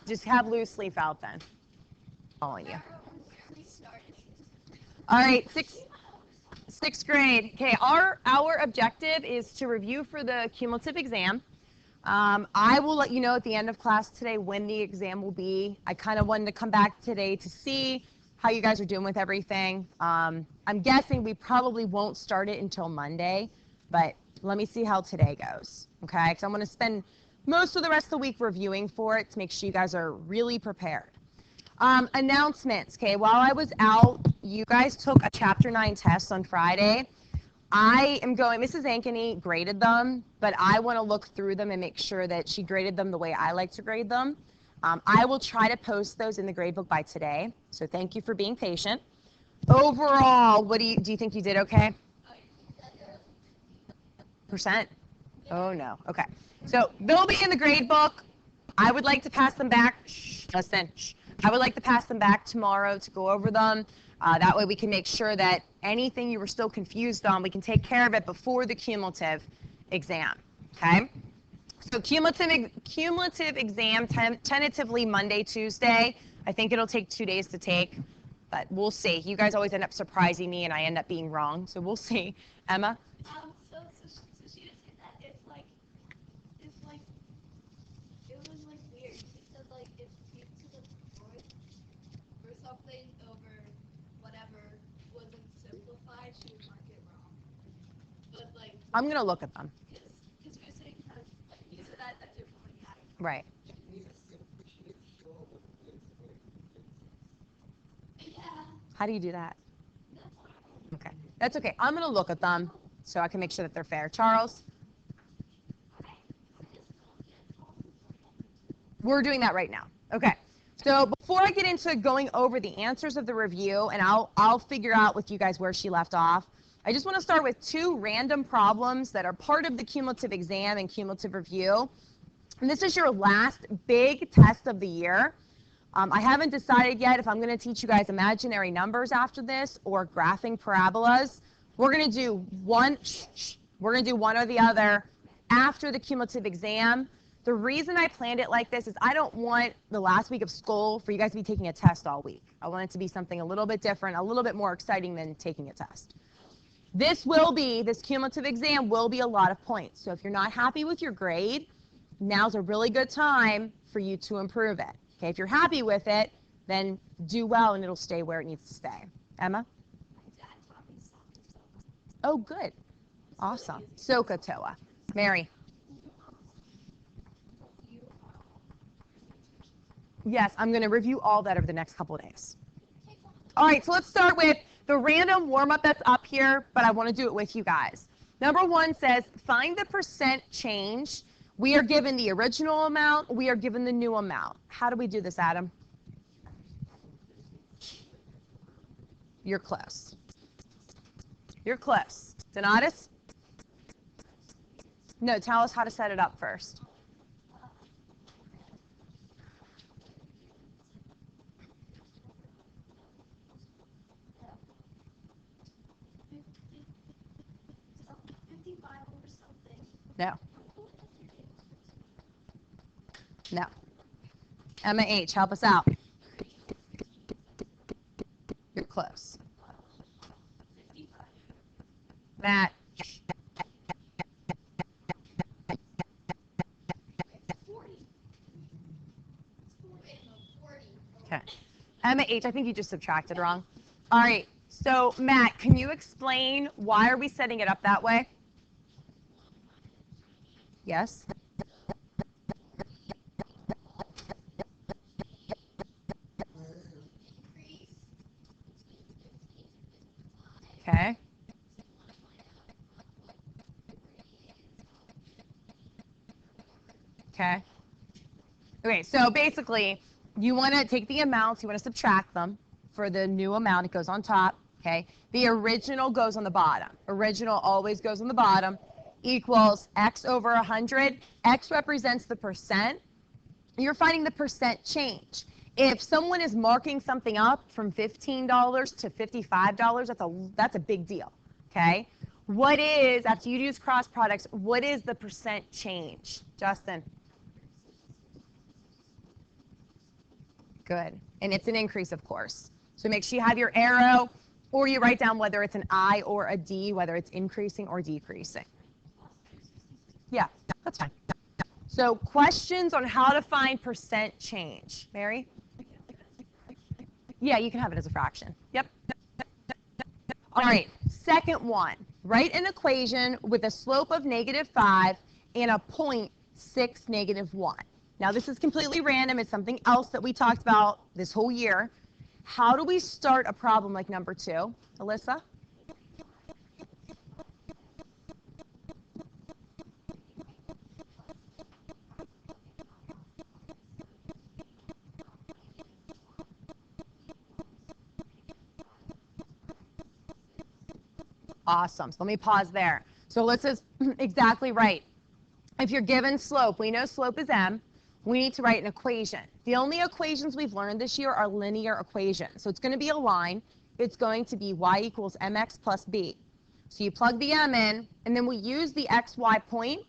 Just have loose leaf out then. Following you. All right, sixth grade. Okay, our objective is to review for the cumulative exam. I will let you know at the end of class today when the exam will be. I kind of wanted to come back today to see how you guys are doing with everything. I'm guessing we probably won't start it until Monday, but let me see how today goes, okay? Because I'm going to spend most of the rest of the week reviewing for it to make sure you guys are really prepared. Announcements, okay? While I was out, you guys took a Chapter 9 test on Friday. I am going, Mrs. Ankeny graded them, but I want to look through them and make sure that she graded them the way I like to grade them. I will try to post those in the gradebook by today, so thank you for being patient. Overall, what do you think you did okay? Percent? Oh no, okay. So they'll be in the gradebook. I would like to pass them back, listen, I would like to pass them back tomorrow to go over them. That way we can make sure that anything you were still confused on, we can take care of it before the cumulative exam, okay? So cumulative exam tentatively Monday, Tuesday. I think it'll take 2 days to take, but we'll see. You guys always end up surprising me and I end up being wrong, so we'll see. Emma? So she just said that it was weird. She said if you to the fourth or something over whatever wasn't simplified, she would mark it wrong. But I'm gonna look at them. Because we were saying you said that differently. Right. Yeah. How do you do that? Okay, that's okay. I'm gonna look at them so I can make sure that they're fair. Charles? We're doing that right now. Okay. So before I get into going over the answers of the review, and I'll figure out with you guys where she left off, I just want to start with 2 random problems that are part of the cumulative exam and cumulative review. And this is your last big test of the year. I haven't decided yet if I'm going to teach you guys imaginary numbers after this or graphing parabolas. We're going to do one or the other after the cumulative exam. The reason I planned it like this is I don't want the last week of school for you guys to be taking a test all week. I want it to be something a little bit different, a little bit more exciting than taking a test. This cumulative exam will be a lot of points. So if you're not happy with your grade, now's a really good time for you to improve it. Okay, if you're happy with it, then do well and it'll stay where it needs to stay. Emma? Oh, good. Awesome. Sokotoa. Mary? Yes, I'm going to review all that over the next couple of days. All right, so let's start with the random warm-up that's up here, but I want to do it with you guys. Number 1 says, find the percent change. We are given the original amount. We are given the new amount. How do we do this, Adam? You're close. You're close. Donatus? No, tell us how to set it up first. No. No. Emma H., help us out. You're close. Matt. Okay. Emma H., I think you just subtracted wrong. All right. So, Matt, can you explain why are we setting it up that way? Yes? Okay. Okay. Okay, so basically, you want to take the amounts, you want to subtract them. For the new amount, it goes on top, okay? The original goes on the bottom. Original always goes on the bottom, equals x over 100. X represents the percent. You're finding the percent change. If someone is marking something up from $15 to $55, that's a big deal, okay? What is, after you use cross products, what is the percent change? Justin? Good. And it's an increase, of course. So make sure you have your arrow, or you write down whether it's an I or a D, whether it's increasing or decreasing. Yeah, that's fine. So questions on how to find percent change. Mary? Yeah, you can have it as a fraction. Yep. All right, second one. Write an equation with a slope of -5 and a point 6 -1. Now this is completely random. It's something else that we talked about this whole year. How do we start a problem like number 2? Alyssa? Awesome. So let me pause there. So Alyssa's exactly right. If you're given slope, we know slope is m. We need to write an equation. The only equations we've learned this year are linear equations. So it's going to be a line. It's going to be y equals mx plus b. So you plug the m in, and then we use the xy point,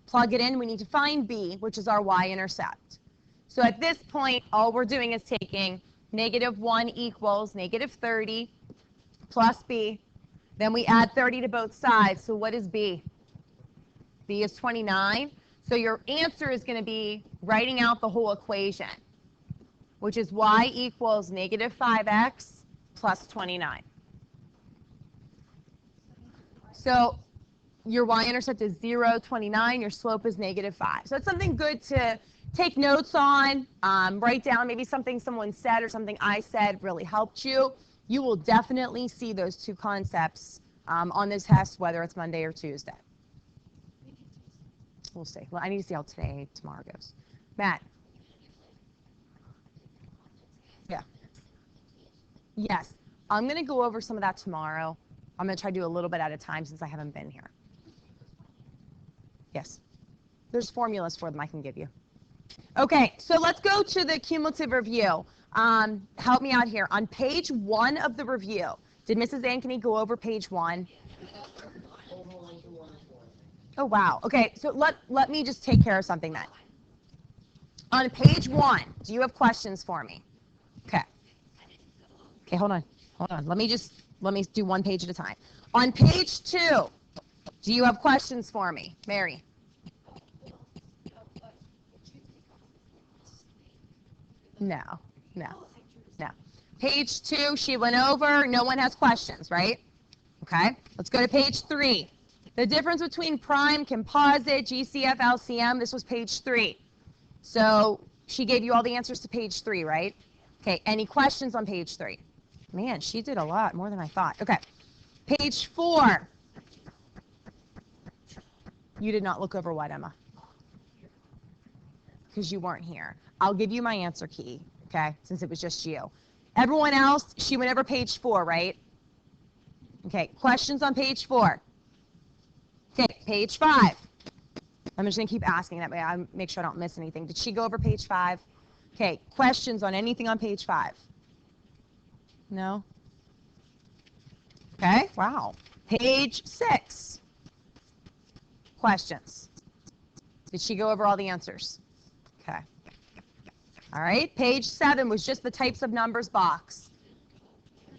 plug it in. We need to find b, which is our y-intercept. So at this point, all we're doing is taking -1 equals -30 plus b. Then we add 30 to both sides. So what is b? B is 29. So your answer is going to be writing out the whole equation, which is y equals -5x plus 29. So your y-intercept is 0, 29. Your slope is -5. So that's something good to take notes on, write down maybe something someone said or something I said really helped you. You will definitely see those two concepts on this test, whether it's Monday or Tuesday. We'll see. Well, I need to see how tomorrow goes. Matt? Yeah. Yes. I'm going to go over some of that tomorrow. I'm going to try to do a little bit at a time since I haven't been here. Yes. There's formulas for them I can give you. Okay, so let's go to the cumulative review. Help me out here. On page 1 of the review, did Mrs. Ankeny go over page 1? Oh, wow. Okay, so let me just take care of something then. On page 1, do you have questions for me? Okay. Okay, hold on. Hold on. Let me do one page at a time. On page 2, do you have questions for me? Mary? No. Page 2, she went over. No one has questions, right? Okay. Let's go to page 3. The difference between prime, composite, GCF, LCM, this was page 3. So she gave you all the answers to page 3, right? Okay, any questions on page 3? Man, she did a lot, more than I thought. Okay, page 4. You did not look over what, Emma? Because you weren't here. I'll give you my answer key, okay, since it was just you. Everyone else, she went over page 4, right? Okay, questions on page 4. Okay, page 5. I'm just going to keep asking that way. I make sure I don't miss anything. Did she go over page 5? Okay, questions on anything on page 5? No? Okay, wow. Page 6. Questions. Did she go over all the answers? Okay. All right, page 7 was just the types of numbers box.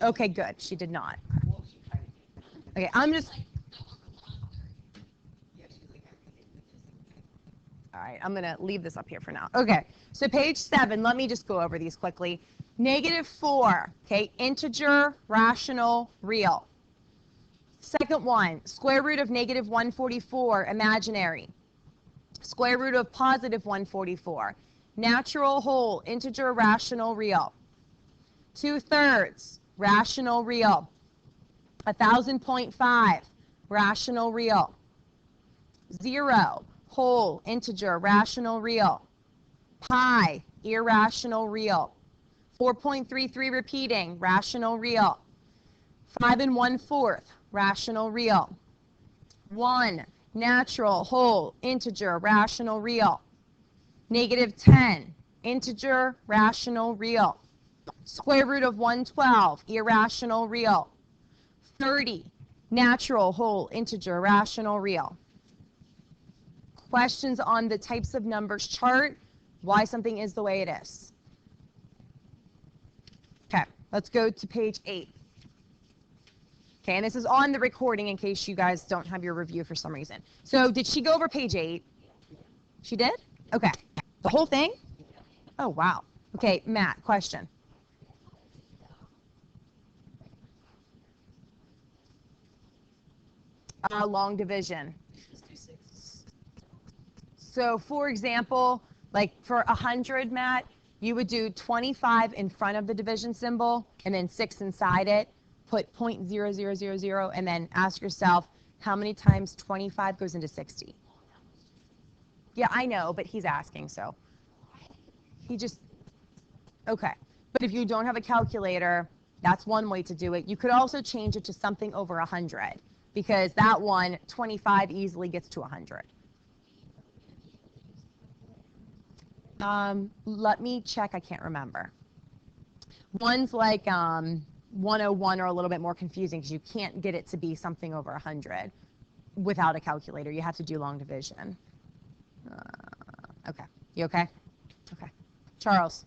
Okay, good. She did not. Okay, I'm just... All right, I'm going to leave this up here for now. Okay, so page 7, let me just go over these quickly. -4, okay, integer, rational, real. Second one, square root of -144, imaginary. Square root of positive 144, natural, whole, integer, rational, real. 2/3, rational, real. 1,000.5, rational, real. 0, whole, integer, rational, real. Pi, irrational, real. 4.33 repeating, rational, real. 5 1/4, rational, real. 1, natural, whole, integer, rational, real. -10, integer, rational, real. Square root of 112, irrational, real. 30, natural, whole, integer, rational, real. Questions on the types of numbers chart, why something is the way it is? Okay, let's go to page 8. Okay, and this is on the recording in case you guys don't have your review for some reason. So did she go over page 8? She did? Okay. The whole thing? Oh, wow. Okay, Matt, question. Long division. So for example, like for 100, Matt, you would do 25 in front of the division symbol and then 6 inside it, put 0.0000, and then ask yourself how many times 25 goes into 60. Yeah, I know, but he's asking, so he just, okay. But if you don't have a calculator, that's one way to do it. You could also change it to something over 100 because that one, 25 easily gets to 100. Let me check. I can't remember. One's like 101 are a little bit more confusing because you can't get it to be something over 100 without a calculator. You have to do long division. Okay. You okay? Okay. Charles.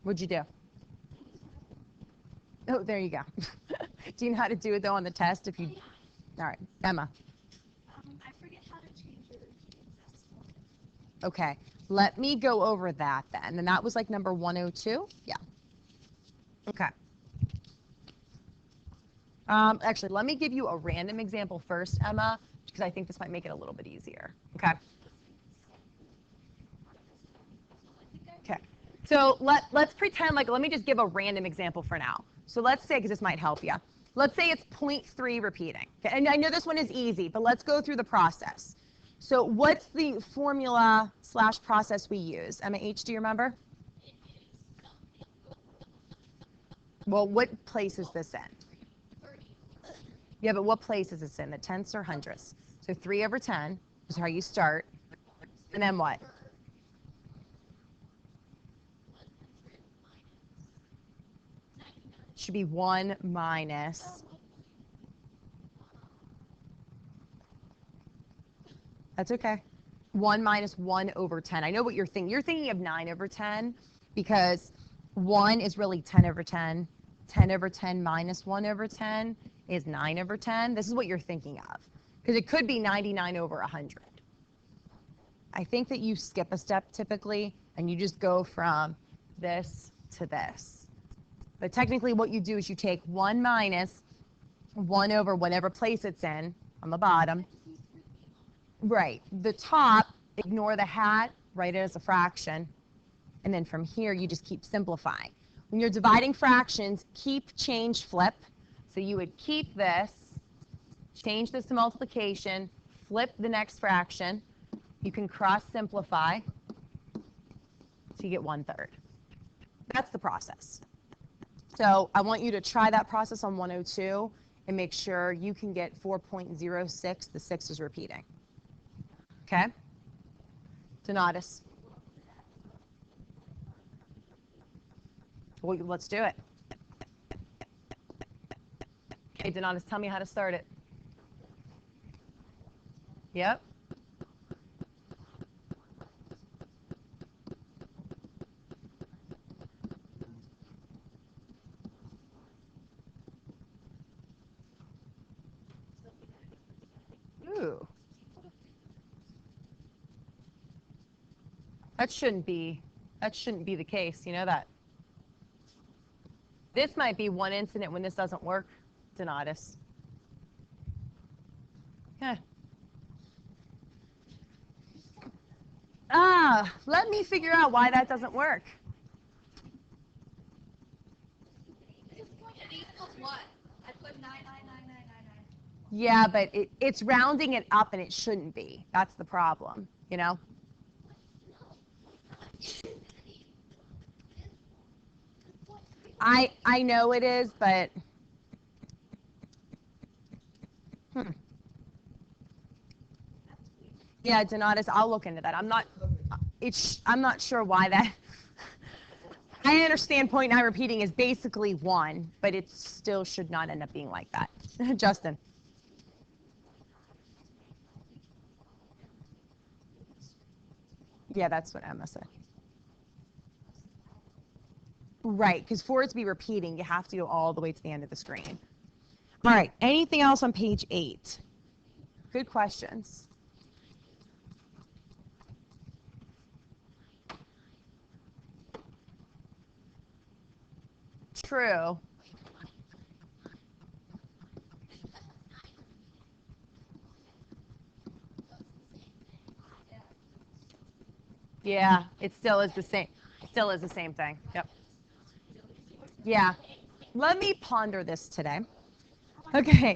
What'd you do? Oh, there you go. Do you know how to do it though on the test? If you, all right, Emma. I forget how to change your decimal. Okay, let me go over that then. And that was like number 102? Yeah. Okay. Actually, let me give you a random example first, Emma, because I think this might make it a little bit easier. Okay. Okay. So let's pretend like, let me just give a random example for now. So let's say, because this might help you. Let's say it's 0.3 repeating. Okay? And I know this one is easy, but let's go through the process. So what's the formula / process we use? Emma H, do you remember? Well, what place is this in? 30. Yeah, but what place is this in? The tenths or hundredths? So 3/10 is how you start. And then what? Should be 1 minus. That's okay. 1 minus 1/10. I know what you're thinking. You're thinking of 9/10 because 1 is really 10/10. 10/10 minus 1/10 is 9/10. This is what you're thinking of because it could be 99/100. I think that you skip a step typically and you just go from this to this. But technically what you do is you take 1 minus 1 over whatever place it's in on the bottom. Right. The top, ignore the hat, write it as a fraction. And then from here, you just keep simplifying. When you're dividing fractions, keep, change, flip. So you would keep this, change this to multiplication, flip the next fraction. You can cross simplify so you get 1/3. That's the process. So I want you to try that process on 102 and make sure you can get 4.06. The 6 is repeating. Okay? Donatus. Well, let's do it. Okay, Donatus, tell me how to start it. Yep. Ooh. That shouldn't be the case. You know that. This might be one incident when this doesn't work, Donatus. Yeah. Let me figure out why that doesn't work. It equals what? I put 9999999. Yeah, but it's rounding it up and it shouldn't be. That's the problem, you know? I know it is, but yeah, Donatus, I'll look into that. I'm not sure why that. I understand 0.9 repeating is basically 1, but it still should not end up being like that. Justin. Yeah, that's what Emma said. Right, because for it to be repeating, you have to go all the way to the end of the screen. All right, anything else on page 8? Good questions. True. Yeah, it still is the same. Still is the same thing. Yep. Yeah. Let me ponder this today. Okay.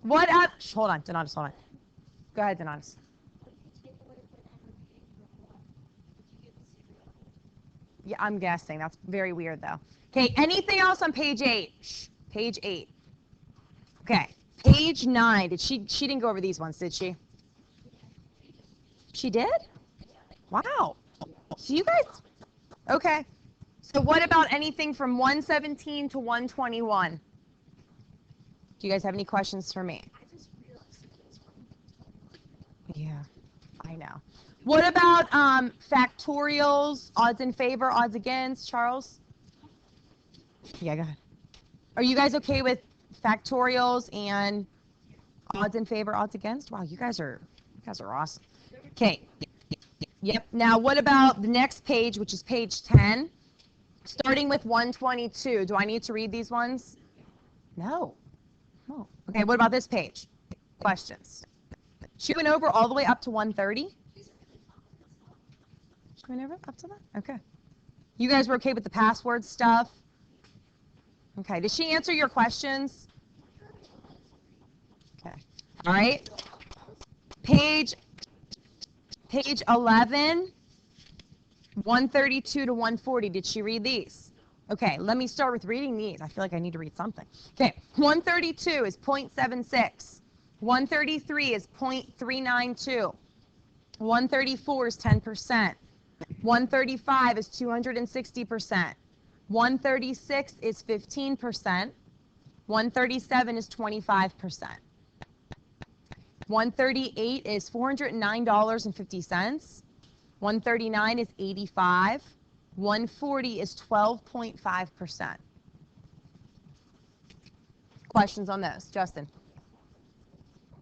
What up? Hold on, Donatus, hold on. Go ahead, Donatus. Yeah, I'm guessing. That's very weird, though. Okay, anything else on page 8? Shh, page 8. Okay, page 9. She didn't go over these ones, did she? She did? Wow. So you guys, okay. So what about anything from 117 to 121? Do you guys have any questions for me? Yeah, I know. What about factorials, odds in favor, odds against, Charles? Yeah, go ahead. Are you guys okay with factorials and odds in favor, odds against? Wow, you guys are awesome. Okay. Yep. Now, what about the next page, which is page 10, starting with 122? Do I need to read these ones? No. No. Okay, what about this page? Questions. She went over all the way up to 130? She went over up to that? Okay. You guys were okay with the password stuff? Okay. Did she answer your questions? Okay. All right. Page 11, 132 to 140. Did she read these? Okay, let me start with reading these. I feel like I need to read something. Okay, 132 is 0.76. 133 is 0.392. 134 is 10%. 135 is 260%. 136 is 15%. 137 is 25%. 138 is $409.50. 139 is 85. 140 is 12.5%. Questions on those, Justin?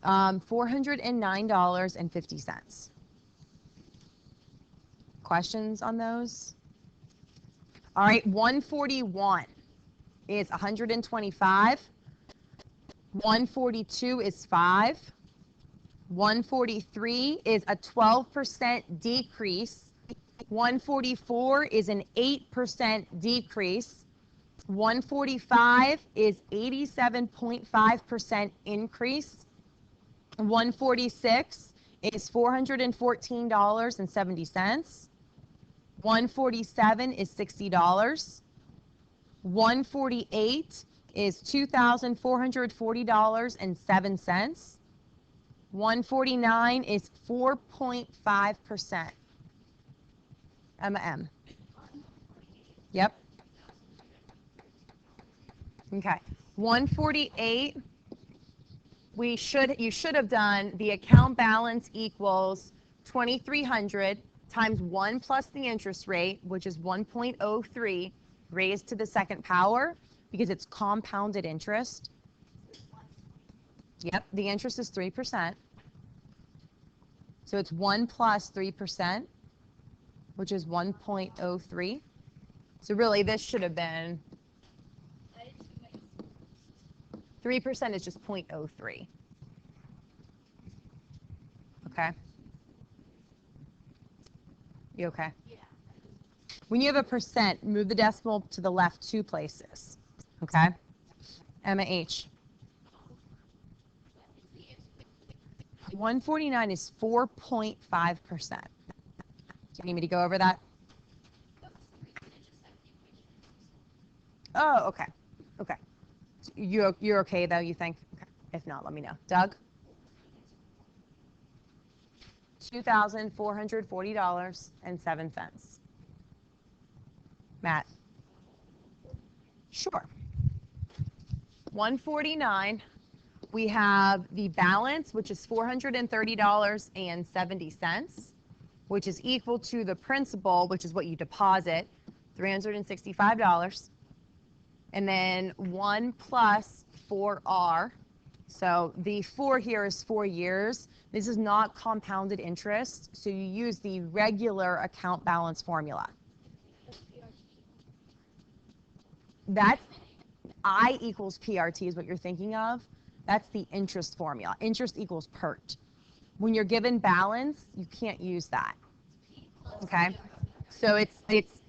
$409.50. Questions on those? All right, 141 is 125. 142 is 5. 143 is a 12% decrease. 144 is an 8% decrease. 145 is 87.5% increase. 146 is $414.70. 147 is $60. 148 is $2,440.07. 149 is 4.5%. Emma M. Yep. Okay. 148. You should have done the account balance equals 2,300 times 1 plus the interest rate, which is 1.03, raised to the second power because it's compounded interest. Yep, the interest is 3%. So it's 1 plus 3%, which is 1.03. So really this should have been 3% is just 0.03. Okay? You okay? Yeah. When you have a percent, move the decimal to the left 2 places. Okay? Emma H. 149 is 4.5%. Do you need me to go over that? Oh, okay. Okay. You're okay though, you think? Okay. If not, let me know. Doug? $2,440.07. Matt? Sure. 149. We have the balance, which is $430.70, which is equal to the principal, which is what you deposit, $365. And then 1 plus 4R. So the 4 here is 4 years. This is not compounded interest, so you use the regular account balance formula. That's I equals PRT is what you're thinking of. That's the interest formula. Interest equals PERT. When you're given balance, you can't use that. Okay? So it's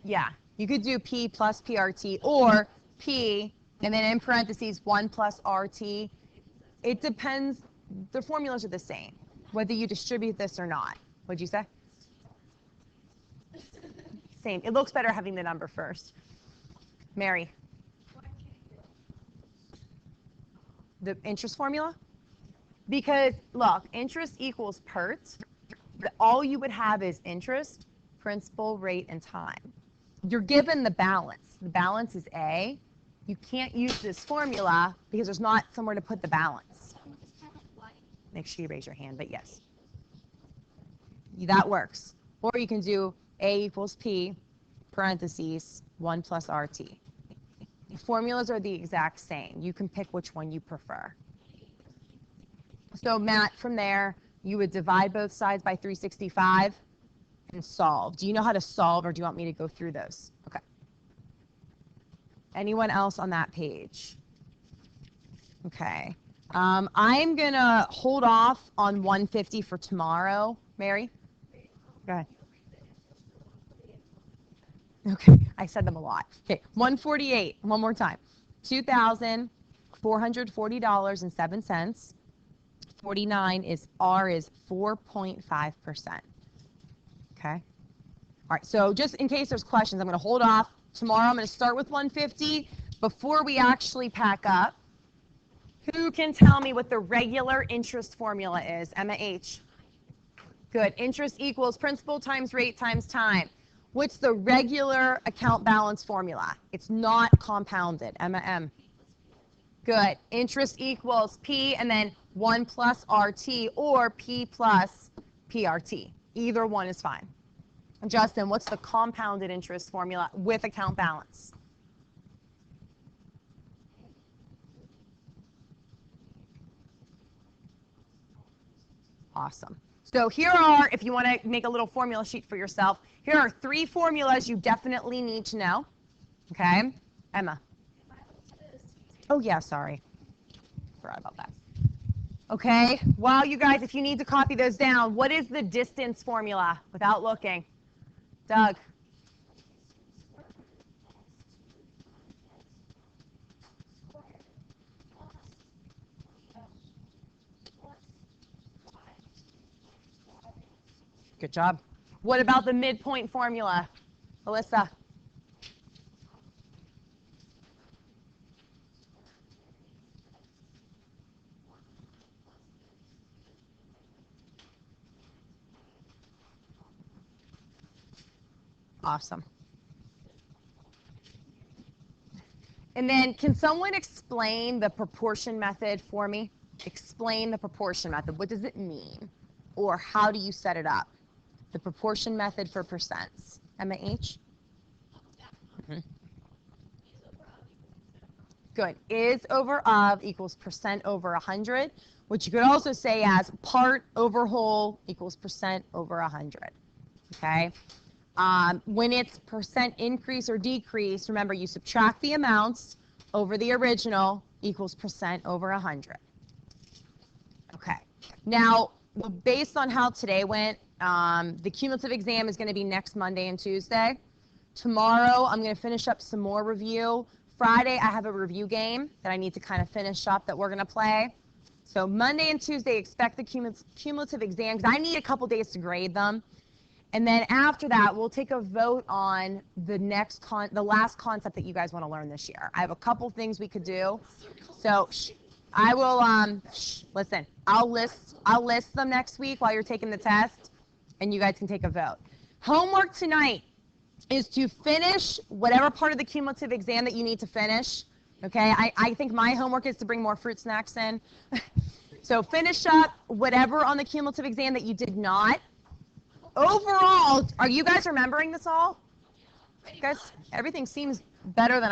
yeah, you could do P plus PRT or P and then in parentheses 1 plus RT. It depends. The formulas are the same, whether you distribute this or not. What'd you say? Same. It looks better having the number first. Mary. The interest formula? Because, look, interest equals PERT. All you would have is interest, principal, rate, and time. You're given the balance. The balance is A. You can't use this formula because there's not somewhere to put the balance. Make sure you raise your hand, but yes. That works. Or you can do A equals P, parentheses, 1 plus RT. The formulas are the exact same. You can pick which one you prefer. So Matt, from there, you would divide both sides by 365 and solve. Do you know how to solve, or do you want me to go through those? Okay. Anyone else on that page? Okay. I'm going to hold off on 150 for tomorrow. Mary? Go ahead. Okay, I said them a lot. Okay, 148, one more time. $2,440.07. 49 is R is 4.5%. Okay? All right, so just in case there's questions, I'm going to hold off. Tomorrow I'm going to start with 150. Before we actually pack up, who can tell me what the regular interest formula is? Emma H. Good. Interest equals principal times rate times time. What's the regular account balance formula? It's not compounded. Emma M. Good. Interest equals P and then 1 plus RT or P plus PRT. Either one is fine. Justin, what's the compounded interest formula with account balance? Awesome. So here are, if you want to make a little formula sheet for yourself, here are 3 formulas you definitely need to know. Okay? Emma. Oh, yeah, sorry. Forgot about that. Okay, well, you guys, if you need to copy those down, what is the distance formula without looking? Doug. Good job. What about the midpoint formula? Alyssa. Awesome. And then can someone explain the proportion method for me? Explain the proportion method. What does it mean? Or how do you set it up? The proportion method for percents. Emma H? Mm-hmm. Good. Is over of equals percent over 100, which you could also say as part over whole equals percent over 100. Okay? When it's percent increase or decrease, remember you subtract the amounts over the original equals percent over 100. Okay. Now, based on how today went, the cumulative exam is going to be next Monday and Tuesday. Tomorrow, I'm going to finish up some more review. Friday, I have a review game that I need to kind of finish up that we're going to play. So Monday and Tuesday, expect the cumulative exam because I need a couple days to grade them. And then after that, we'll take a vote on the last concept that you guys want to learn this year. I have a couple things we could do. So I will, listen, I'll list them next week while you're taking the test, and you guys can take a vote. Homework tonight is to finish whatever part of the cumulative exam that you need to finish. Okay, I think my homework is to bring more fruit snacks in. So finish up whatever on the cumulative exam that you did not. Overall, are you guys remembering this all? Pretty Guys, much. everything seems better than